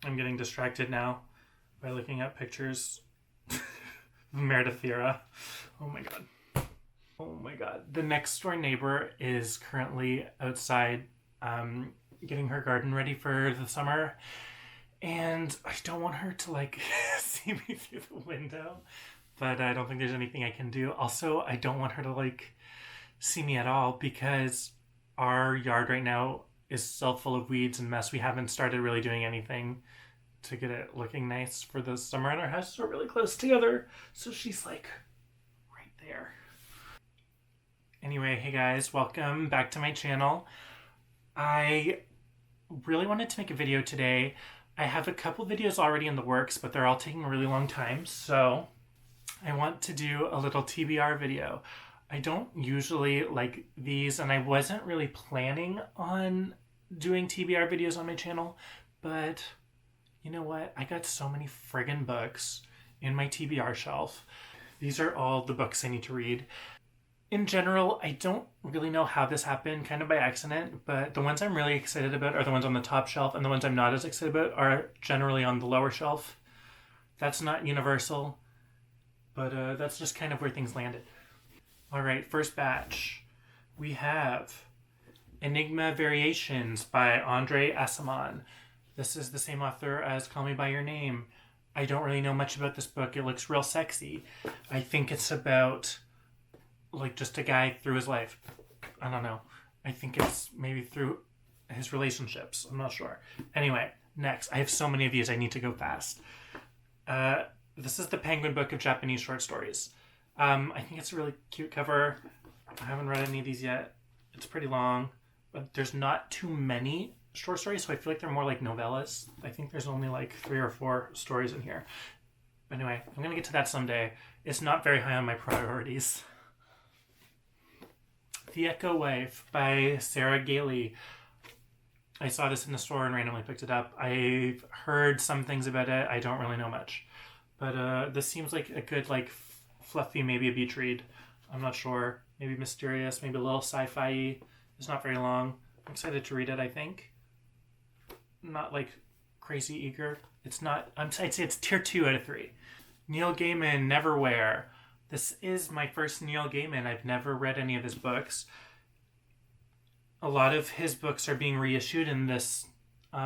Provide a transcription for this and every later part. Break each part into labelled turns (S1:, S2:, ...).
S1: I'm getting distracted now by looking at pictures of Meredith Vieira. Oh my god. Oh my god. The next door neighbor is currently outside getting her garden ready for the summer. And I don't want her to see me through the window. But I don't think there's anything I can do. Also, I don't want her to see me at all because our yard right now is still full of weeds and mess. We haven't started really doing anything to get it looking nice for the summer, and our houses are really close together. So she's right there. Anyway, hey guys, welcome back to my channel. I really wanted to make a video today. I have a couple videos already in the works, but they're all taking a really long time. So I want to do a little TBR video. I don't usually like these, and I wasn't really planning on doing TBR videos on my channel, but you know what? I got so many friggin' books in my TBR shelf. These are all the books I need to read. In general, I don't really know how this happened, kind of by accident, but the ones I'm really excited about are the ones on the top shelf, and the ones I'm not as excited about are generally on the lower shelf. That's not universal, but that's just kind of where things landed. All right, first batch. We have Enigma Variations by Andre Assamond. This is the same author as Call Me By Your Name. I don't really know much about this book. It looks real sexy. I think it's about just a guy through his life. I don't know. I think it's maybe through his relationships. I'm not sure. Anyway, next. I have so many of these. I need to go fast. This is the Penguin Book of Japanese Short Stories. I think it's a really cute cover. I haven't read any of these yet. It's pretty long, but there's not too many short stories, so I feel like they're more like novellas. I think there's only 3 or 4 stories in here. But anyway, I'm going to get to that someday. It's not very high on my priorities. The Echo Wife by Sarah Gailey. I saw this in the store and randomly picked it up. I've heard some things about it. I don't really know much. But this seems like a good, fluffy, maybe a beach read. I'm not sure. Maybe mysterious, maybe a little sci-fi-y. It's not very long. I'm excited to read it, I think. Not crazy eager. It's not, I'd say it's tier 2 out of 3. Neil Gaiman, Neverwhere. This is my first Neil Gaiman. I've never read any of his books. A lot of his books are being reissued in this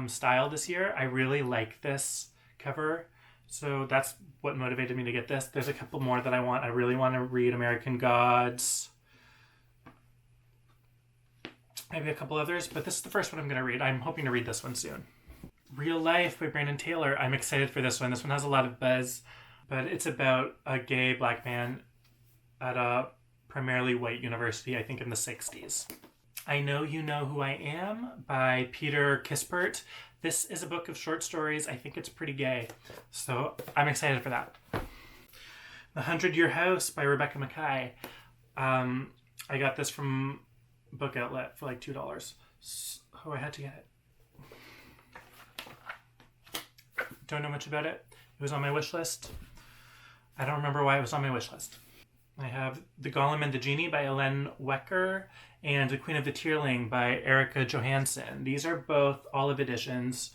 S1: style this year. I really like this cover. So that's what motivated me to get this. There's a couple more that I want. I really want to read American Gods. Maybe a couple others, but this is the first one I'm going to read. I'm hoping to read this one soon. Real Life by Brandon Taylor. I'm excited for this one. This one has a lot of buzz, but it's about a gay black man at a primarily white university, I think in the 60s. I Know You Know Who I Am by Peter Kispert. This is a book of short stories. I think it's pretty gay, so I'm excited for that. The 100-Year House by Rebecca Mackay. I got this from Book Outlet for $2. So I had to get it. Don't know much about it. It was on my wish list. I don't remember why it was on my wish list. I have The Golem and the Genie by Ellen Wecker and The Queen of the Tearling by Erica Johansson. These are both olive editions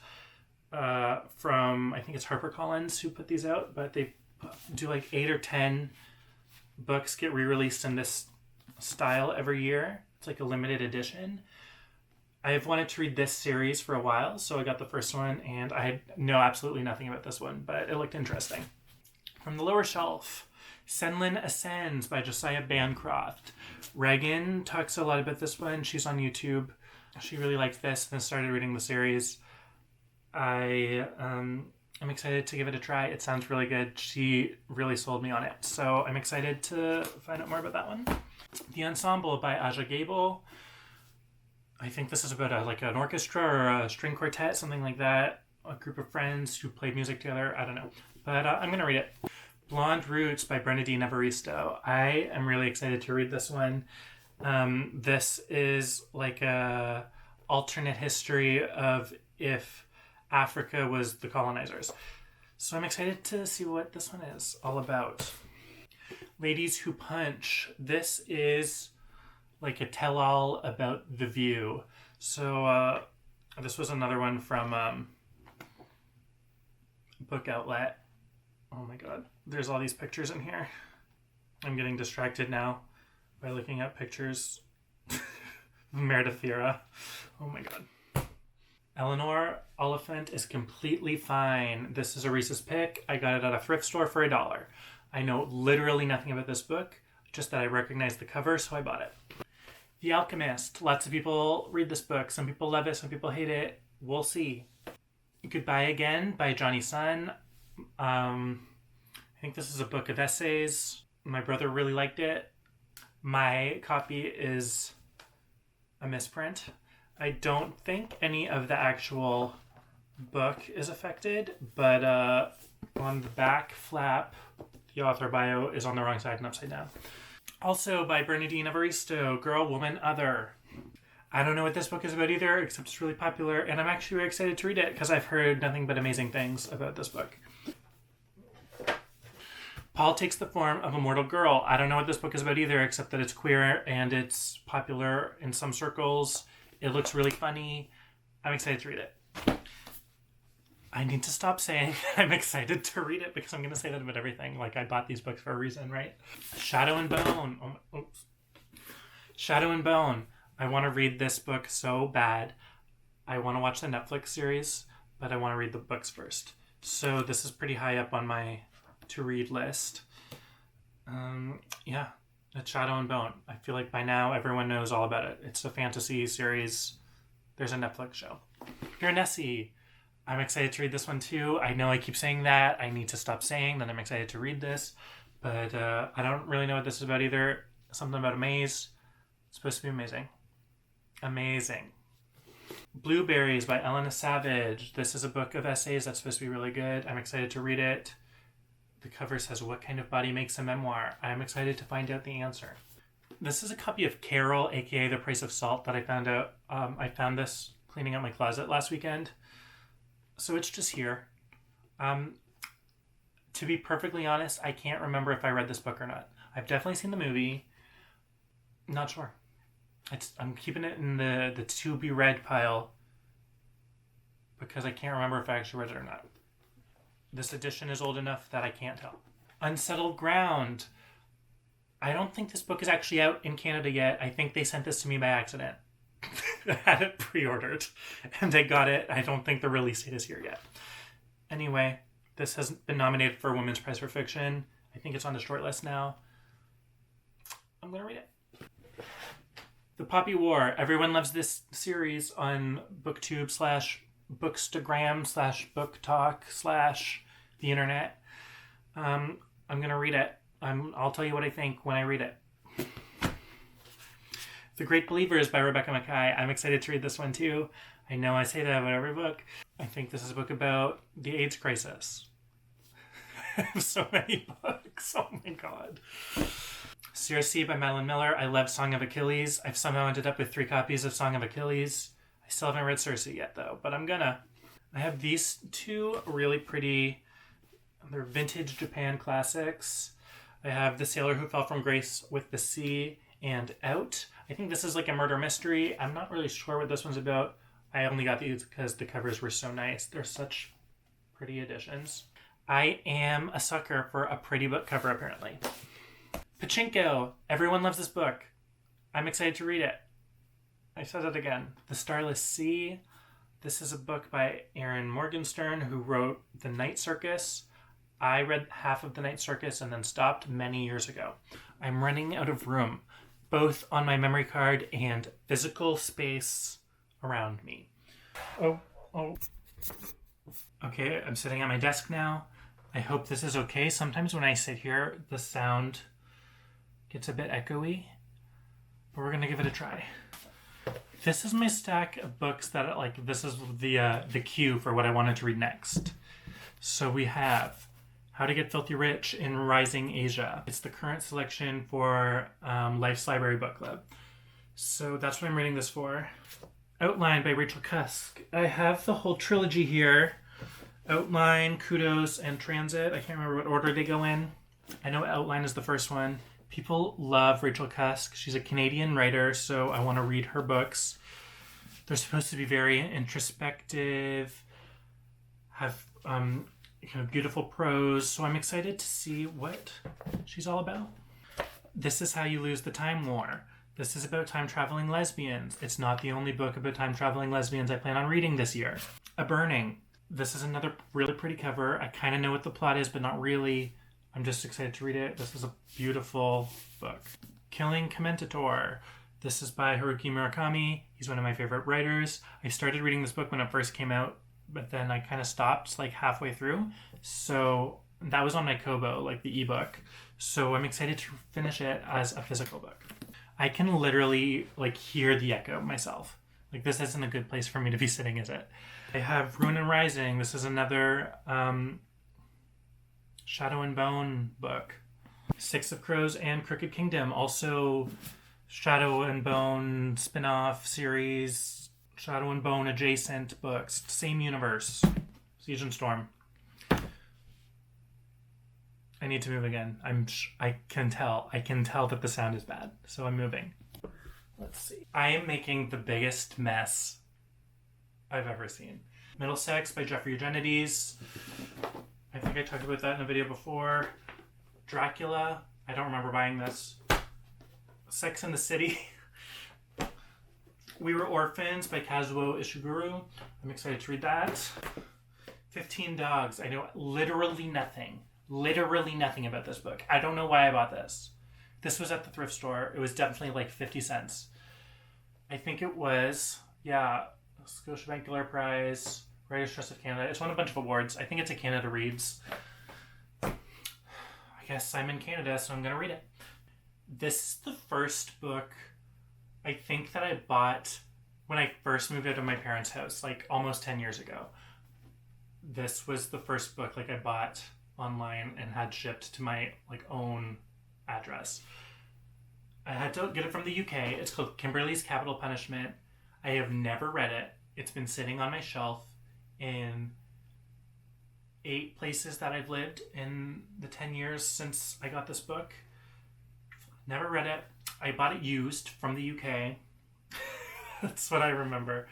S1: from, I think it's HarperCollins who put these out, but they do 8 or 10 books get re-released in this style every year. It's a limited edition. I've wanted to read this series for a while, so I got the first one, and I know absolutely nothing about this one, but it looked interesting. From the lower shelf, Senlin Ascends by Josiah Bancroft. Reagan talks a lot about this one. She's on YouTube. She really liked this and started reading the series. I'm excited to give it a try. It sounds really good. She really sold me on it, so I'm excited to find out more about that one. The Ensemble by Aja Gable. I think this is about an orchestra or a string quartet, something like that. A group of friends who play music together. I don't know. But I'm going to read it. Blonde Roots by Bernadine Nevaristo. I am really excited to read this one. This is a alternate history of if Africa was the colonizers. So I'm excited to see what this one is all about. Ladies Who Punch. This is a tell-all about The View. So this was another one from book outlet. Oh my god. There's all these pictures in here. I'm getting distracted now by looking at pictures. Meredith Vieira. Oh my god. Eleanor Oliphant is completely fine. This is a Reese's pick. I got it at a thrift store for $1. I know literally nothing about this book, just that I recognize the cover, so I bought it. The Alchemist. Lots of people read this book. Some people love it, some people hate it. We'll see. Goodbye Again by Johnny Sun. I think this is a book of essays. My brother really liked it. My copy is a misprint. I don't think any of the actual book is affected, but on the back flap, the author bio is on the wrong side and upside down. Also by Bernadine Nevaristo, Girl, Woman, Other. I don't know what this book is about either, except it's really popular, and I'm actually very excited to read it because I've heard nothing but amazing things about this book. Paul Takes the Form of a Mortal Girl. I don't know what this book is about either, except that it's queer and it's popular in some circles. It looks really funny. I'm excited to read it. I need to stop saying I'm excited to read it because I'm going to say that about everything. Like, I bought these books for a reason, right? Shadow and Bone. Oops. Shadow and Bone. I want to read this book so bad. I want to watch the Netflix series, but I want to read the books first. So this is pretty high up on my to-read list. Yeah, it's Shadow and Bone. I feel like by now everyone knows all about it. It's a fantasy series. There's a Netflix show. You're Nessie. I'm excited to read this one too. I know I keep saying that. I need to stop saying that I'm excited to read this. But I don't really know what this is about either. Something about a maze. It's supposed to be amazing. Amazing. Blueberries by Elena Savage. This is a book of essays that's supposed to be really good. I'm excited to read it. The cover says, "What kind of body makes a memoir?" I'm excited to find out the answer. This is a copy of Carol, aka The Price of Salt, that I found out. I found this cleaning out my closet last weekend. So it's just here. To be perfectly honest, I can't remember if I read this book or not. I've definitely seen the movie. Not sure. I'm keeping it in the to be read pile because I can't remember if I actually read it or not. This edition is old enough that I can't tell. Unsettled Ground. I don't think this book is actually out in Canada yet. I think they sent this to me by accident. I had it pre-ordered and I got it. I don't think the release date is here yet. Anyway, this has been nominated for Women's Prize for Fiction. I think it's on the short list now. I'm going to read it. The Poppy War. Everyone loves this series on BookTube / Bookstagram / BookTalk / the internet. I'm going to read it. I'll tell you what I think when I read it. The Great Believers by Rebecca Mackay. I'm excited to read this one too. I know I say that about every book. I think this is a book about the AIDS crisis. I have so many books. Oh my god. Circe by Madeline Miller. I love Song of Achilles. I've somehow ended up with 3 copies of Song of Achilles. I still haven't read Circe yet though, but I'm gonna. I have these 2 really pretty, they're vintage Japan classics. I have The Sailor Who Fell from Grace with the Sea and Out. I think this is like a murder mystery. I'm not really sure what this one's about. I only got these because the covers were so nice. They're such pretty editions. I am a sucker for a pretty book cover, apparently. Pachinko. Everyone loves this book. I'm excited to read it. I said it again. The Starless Sea. This is a book by Erin Morgenstern, who wrote The Night Circus. I read half of The Night Circus and then stopped many years ago. I'm running out of room, both on my memory card and physical space around me. Oh. Okay, I'm sitting at my desk now. I hope this is okay. Sometimes when I sit here, the sound gets a bit echoey, but we're gonna give it a try. This is my stack of books that, like, this is the cue for what I wanted to read next. So we have How to Get Filthy Rich in Rising Asia. It's the current selection for Life's Library Book Club. So that's what I'm reading this for. Outline by Rachel Cusk. I have the whole trilogy here. Outline, Kudos, and Transit. I can't remember what order they go in. I know Outline is the first one. People love Rachel Cusk. She's a Canadian writer, so I want to read her books. They're supposed to be very introspective, have kind of beautiful prose. So I'm excited to see what she's all about. This Is How You Lose the Time War. This is about time-traveling lesbians. It's not the only book about time-traveling lesbians I plan on reading this year. A Burning. This is another really pretty cover. I kind of know what the plot is, but not really. I'm just excited to read it. This is a beautiful book. Killing Commentator. This is by Haruki Murakami. He's one of my favorite writers. I started reading this book when it first came out, but then I kind of stopped like halfway through. So that was on my Kobo, like the ebook. So I'm excited to finish it as a physical book. I can literally like hear the echo myself. Like this isn't a good place for me to be sitting, is it? I have Ruin and Rising. This is another Shadow and Bone book. Six of Crows and Crooked Kingdom. Also Shadow and Bone spin-off series. Shadow and Bone adjacent books. Same universe. Siege and Storm. I need to move again. I can tell that the sound is bad, so I'm moving. Let's see. I am making the biggest mess I've ever seen. Middlesex by Jeffrey Eugenides. I think I talked about that in a video before. Dracula. I don't remember buying this. Sex and the City. We Were Orphans by Kazuo Ishiguro. I'm excited to read that. 15 Dogs. I know literally nothing about this book. I don't know why I bought this. This was at the thrift store. It was definitely like 50 cents. I think it was, Scotiabank Giller Prize, Writer's Trust of Canada. It's won a bunch of awards. I think it's a Canada Reads. I guess I'm in Canada, so I'm going to read it. This is the first book I think that I bought when I first moved out of my parents' house, like almost 10 years ago. This was the first book like I bought online and had shipped to my like own address. I had to get it from the UK. It's called Kimberly's Capital Punishment. I have never read it. It's been sitting on my shelf in 8 places that I've lived in the 10 years since I got this book. Never read it. I bought it used from the UK. That's what I remember.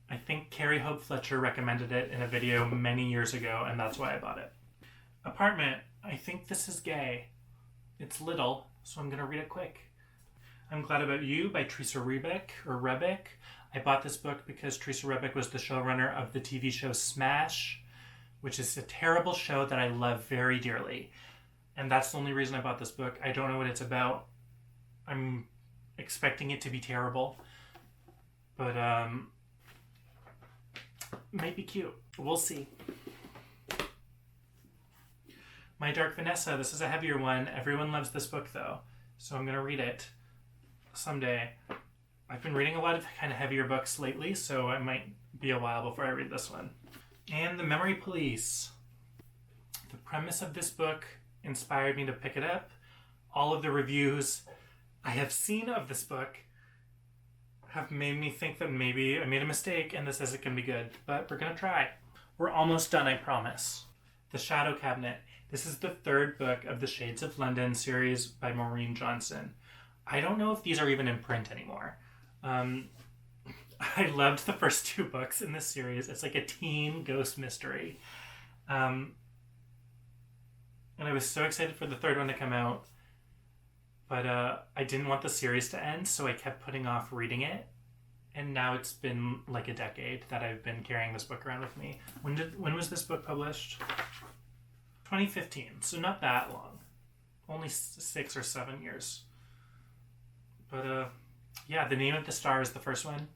S1: I think Carrie Hope Fletcher recommended it in a video many years ago, and that's why I bought it. Apartment. I think this is gay. It's little, so I'm going to read it quick. I'm Glad About You by Teresa Rebick. I bought this book because Teresa Rebick was the showrunner of the TV show Smash, which is a terrible show that I love very dearly. And that's the only reason I bought this book. I don't know what it's about. I'm expecting it to be terrible. But, might be cute. We'll see. My Dark Vanessa. This is a heavier one. Everyone loves this book, though. So I'm going to read it someday. I've been reading a lot of kind of heavier books lately, so it might be a while before I read this one. And The Memory Police. The premise of this book inspired me to pick it up. All of the reviews I have seen of this book have made me think that maybe I made a mistake and this isn't going to be good, but we're going to try. We're almost done, I promise. The Shadow Cabinet. This is the 3rd book of the Shades of London series by Maureen Johnson. I don't know if these are even in print anymore. I loved the first 2 books in this series. It's like a teen ghost mystery. And I was so excited for the 3rd one to come out. But I didn't want the series to end, so I kept putting off reading it. And now it's been like a decade that I've been carrying this book around with me. When was this book published? 2015, so not that long. Only 6 or 7 years. But The Name of the Star is the first one.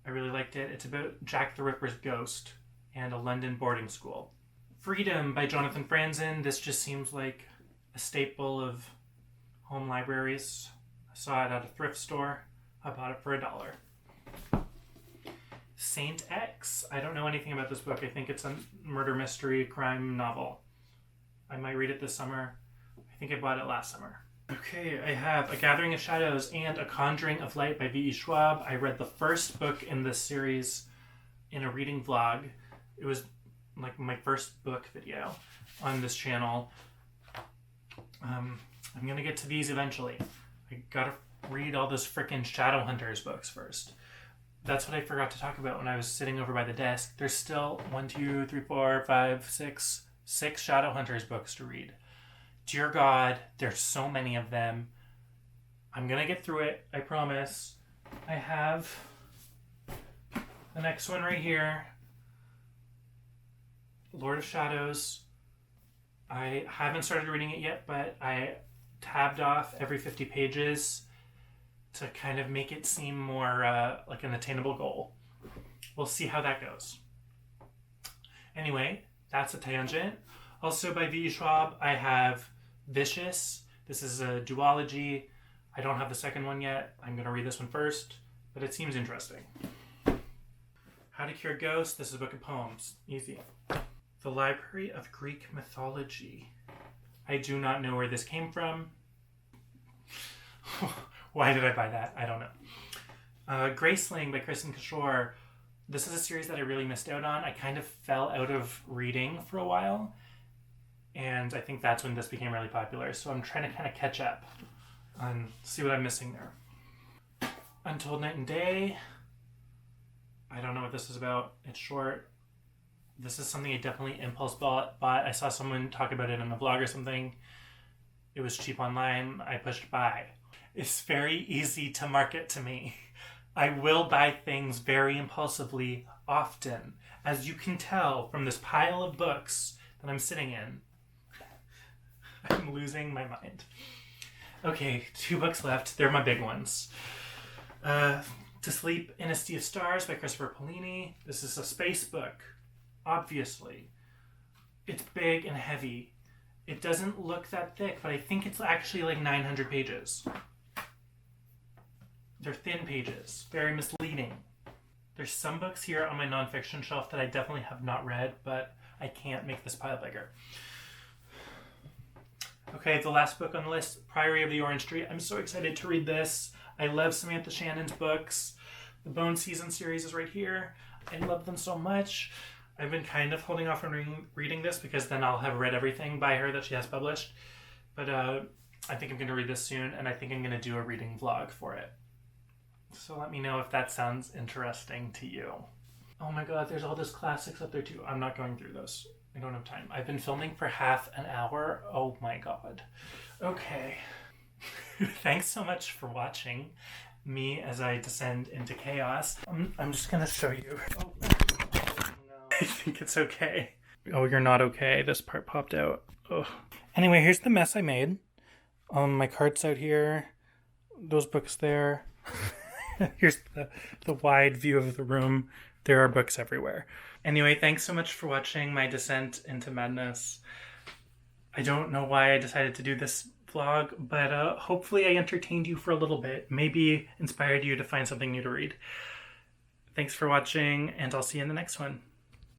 S1: I really liked it. It's about Jack the Ripper's ghost and a London boarding school. Freedom by Jonathan Franzen. This just seems like a staple of home libraries. I saw it at a thrift store. I bought it for $1. Saint X. I don't know anything about this book. I think it's a murder mystery crime novel. I might read it this summer. I think I bought it last summer. Okay, I have A Gathering of Shadows and A Conjuring of Light by V.E. Schwab. I read the first book in this series in a reading vlog. It was like my first book video on this channel. I'm going to get to these eventually. I gotta read all those frickin' Shadowhunters books first. that's what I forgot to talk about when I was sitting over by the desk. There's still 1, 2, 3, 4, 5, 6 Shadowhunters books to read. Dear God, there's so many of them. I'm gonna get through it, I promise. I have the next one right here. Lord of Shadows. I haven't started reading it yet, but I tabbed off every 50 pages to kind of make it seem more like an attainable goal. We'll see how that goes. Anyway, that's a tangent. Also by V. Schwab, I have Vicious. This is a duology. I don't have the second one yet. I'm going to read this one first, but it seems interesting. How to Cure Ghosts. This is a book of poems. Easy. The Library of Greek Mythology. I do not know where this came from. Why did I buy that? I don't know. Graceling by Kristen Cashore. This is a series that I really missed out on. I kind of fell out of reading for a while, and I think that's when this became really popular. So I'm trying to kind of catch up and see what I'm missing there. Untold Night and Day. I don't know what this is about. It's short. This is something I definitely impulse bought. I saw someone talk about it in a vlog or something. It was cheap online. I pushed buy. It's very easy to market to me. I will buy things very impulsively often. As you can tell from this pile of books that I'm sitting in, I'm losing my mind. Okay, 2 books left. They're my big ones. To Sleep in a Sea of Stars by Christopher Paolini. This is a space book, obviously. It's big and heavy. It doesn't look that thick, but I think it's actually like 900 pages. They're thin pages, very misleading. There's some books here on my nonfiction shelf that I definitely have not read, but I can't make this pile bigger. Okay, the last book on the list, Priory of the Orange Tree. I'm so excited to read this. I love Samantha Shannon's books. The Bone Season series is right here. I love them so much. I've been kind of holding off on reading this because then I'll have read everything by her that she has published. But I think I'm going to read this soon, and I think I'm going to do a reading vlog for it. So let me know if that sounds interesting to you. Oh my God, there's all those classics up there too. I'm not going through those. I don't have time. I've been filming for half an hour. Oh my God. Okay. Thanks so much for watching me as I descend into chaos. I'm just going to show you. Oh, no. I think it's okay. Oh, you're not okay. This part popped out. Ugh. Anyway, here's the mess I made. My cart's out here. Those books there. Here's the wide view of the room. There are books everywhere. Anyway, thanks so much for watching my descent into madness. I don't know why I decided to do this vlog, but hopefully I entertained you for a little bit. Maybe inspired you to find something new to read. Thanks for watching, and I'll see you in the next one.